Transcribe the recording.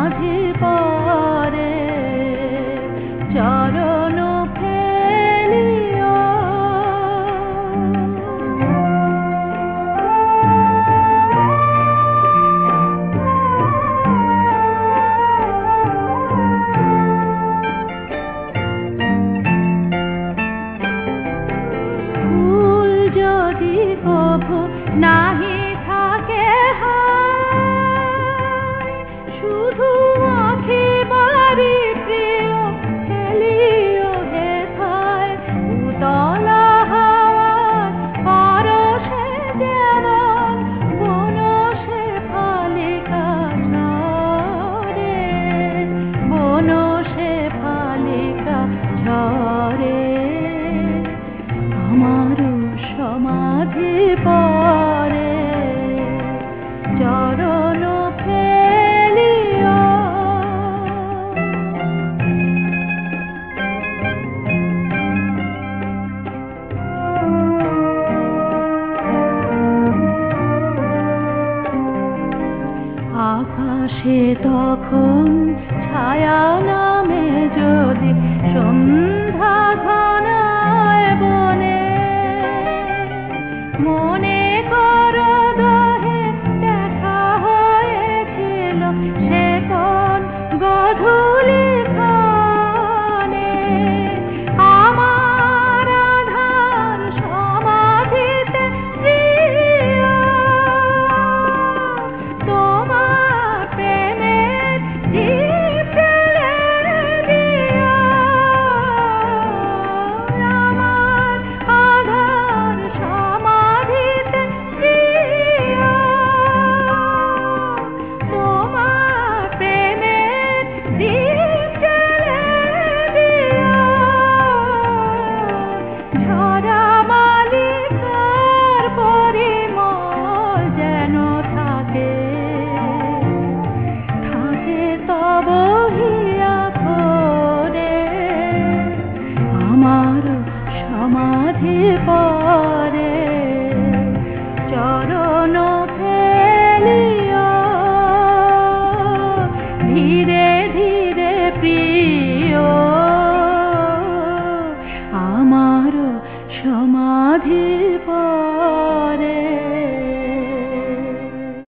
সমাধি পরে চরণ ফেলিও। ফুল যদি কভু নাহি থাকে শুধু আঁখি বাড়ি প্রিয় ফেলিও হেথায় উতলা হাওয়ার পরশে যেমন বনশে ফালিকা ঝরে, বনশে ফালিকা ঝরে। আমারও সমাধি পরে চরণ ফেলিও। আকাশে তখন ছায়া নামে যদি